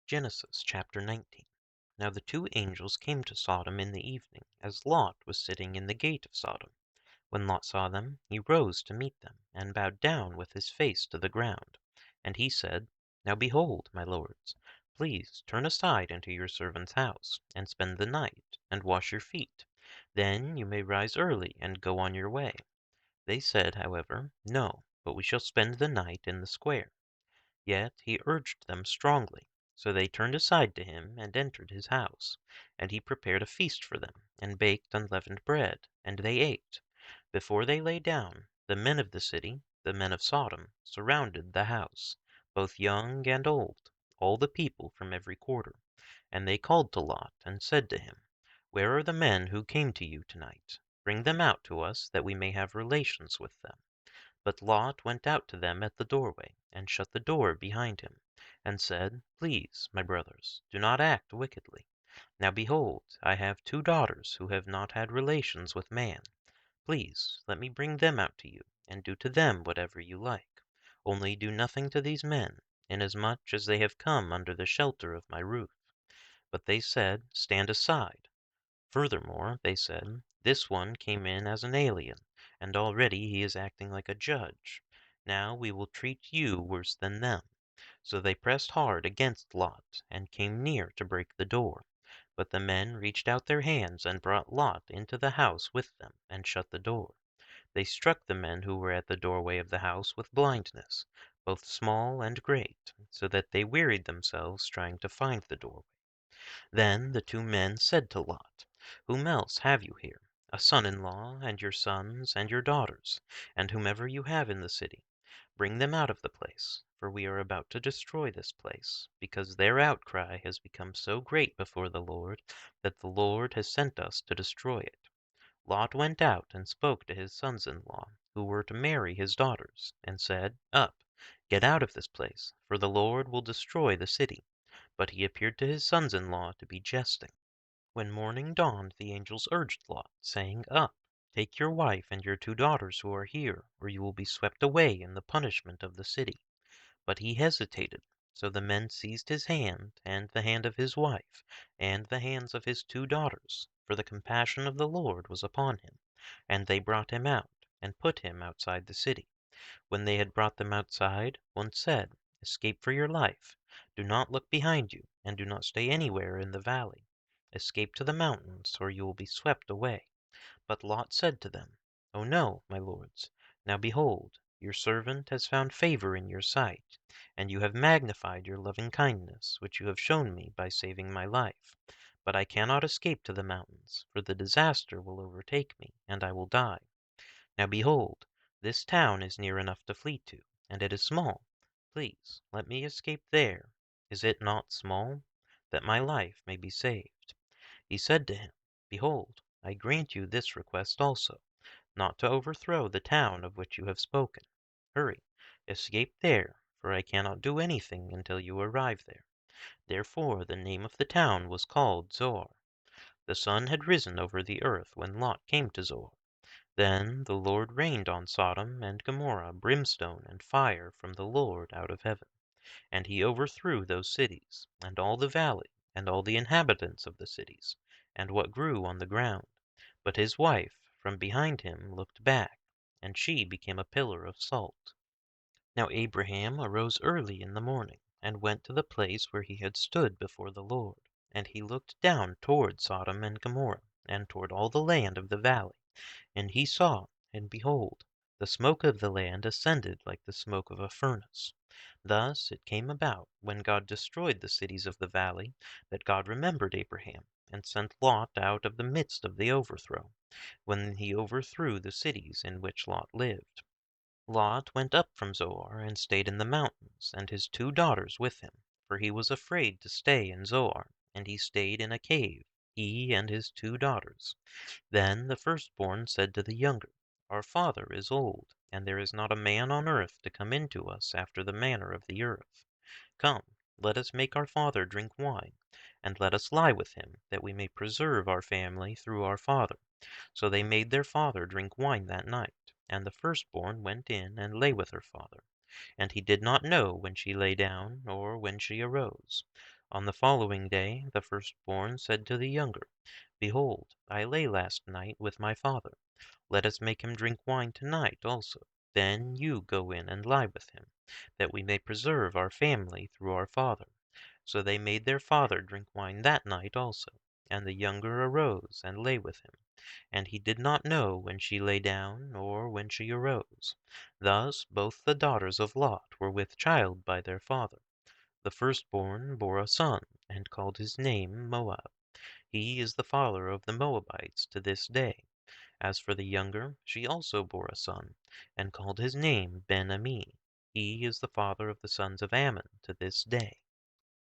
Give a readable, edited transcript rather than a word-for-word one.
Genesis chapter 19. Now the two angels came to Sodom in the evening, as Lot was sitting in the gate of Sodom. When Lot saw them, he rose to meet them, and bowed down with his face to the ground. And he said, Now behold, my lords, please turn aside into your servant's house, and spend the night, and wash your feet. Then you may rise early and go on your way. They said, however, No, but we shall spend the night in the square. Yet he urged them strongly. So they turned aside to him, and entered his house. And he prepared a feast for them, and baked unleavened bread, and they ate. Before they lay down, the men of the city, the men of Sodom, surrounded the house, both young and old, all the people from every quarter. And they called to Lot, and said to him, Where are the men who came to you tonight? Bring them out to us, that we may have relations with them. But Lot went out to them at the doorway, and shut the door behind him, and said, Please, my brothers, do not act wickedly. Now behold, I have two daughters who have not had relations with man. Please let me bring them out to you, and do to them whatever you like. Only do nothing to these men, inasmuch as they have come under the shelter of my roof. But they said, Stand aside. Furthermore, they said, This one came in as an alien, and already he is acting like a judge. Now we will treat you worse than them. So they pressed hard against Lot, and came near to break the door. But the men reached out their hands and brought Lot into the house with them, and shut the door. They struck the men who were at the doorway of the house with blindness, both small and great, so that they wearied themselves trying to find the doorway. Then the two men said to Lot, Whom else have you here? A son-in-law, and your sons, and your daughters, and whomever you have in the city. Bring them out of the place, for we are about to destroy this place, because their outcry has become so great before the Lord, that the Lord has sent us to destroy it. Lot went out and spoke to his sons-in-law, who were to marry his daughters, and said, Up, get out of this place, for the Lord will destroy the city. But he appeared to his sons-in-law to be jesting. When morning dawned, the angels urged Lot, saying, Up, take your wife and your two daughters who are here, or you will be swept away in the punishment of the city. But he hesitated. So the men seized his hand, and the hand of his wife, and the hands of his two daughters, for the compassion of the Lord was upon him. And they brought him out, and put him outside the city. When they had brought them outside, one said, Escape for your life. Do not look behind you, and do not stay anywhere in the valley. Escape to the mountains, or you will be swept away. But Lot said to them, Oh no, my lords. Now behold, your servant has found favor in your sight, and you have magnified your loving kindness, which you have shown me by saving my life. But I cannot escape to the mountains, for the disaster will overtake me, and I will die. Now behold, this town is near enough to flee to, and it is small. Please let me escape there. Is it not small? That my life may be saved. He said to him, Behold, I grant you this request also, not to overthrow the town of which you have spoken. Hurry, escape there, for I cannot do anything until you arrive there. Therefore the name of the town was called Zoar. The sun had risen over the earth when Lot came to Zoar. Then the Lord rained on Sodom and Gomorrah brimstone and fire from the Lord out of heaven. And he overthrew those cities, and all the valley, and all the inhabitants of the cities, and what grew on the ground. But his wife from behind him looked back, and she became a pillar of salt. Now Abraham arose early in the morning, and went to the place where he had stood before the Lord. And he looked down toward Sodom and Gomorrah, and toward all the land of the valley. And he saw, and behold, the smoke of the land ascended like the smoke of a furnace. Thus it came about, when God destroyed the cities of the valley, that God remembered Abraham, and sent Lot out of the midst of the overthrow, when he overthrew the cities in which Lot lived. Lot went up from Zoar, and stayed in the mountains, and his two daughters with him, for he was afraid to stay in Zoar, and he stayed in a cave, he and his two daughters. Then the firstborn said to the younger, Our father is old, and there is not a man on earth to come in to us after the manner of the earth. Come, let us make our father drink wine, and let us lie with him, that we may preserve our family through our father. So they made their father drink wine that night, and the firstborn went in and lay with her father. And he did not know when she lay down, or when she arose. On the following day the firstborn said to the younger, "Behold, I lay last night with my father. Let us make him drink wine to-night also. Then you go in and lie with him, that we may preserve our family through our father." So they made their father drink wine that night also. And the younger arose and lay with him. And he did not know when she lay down, or when she arose. Thus both the daughters of Lot were with child by their father. The firstborn bore a son, and called his name Moab. He is the father of the Moabites to this day. As for the younger, she also bore a son, and called his name Ben-Ammi. He is the father of the sons of Ammon to this day.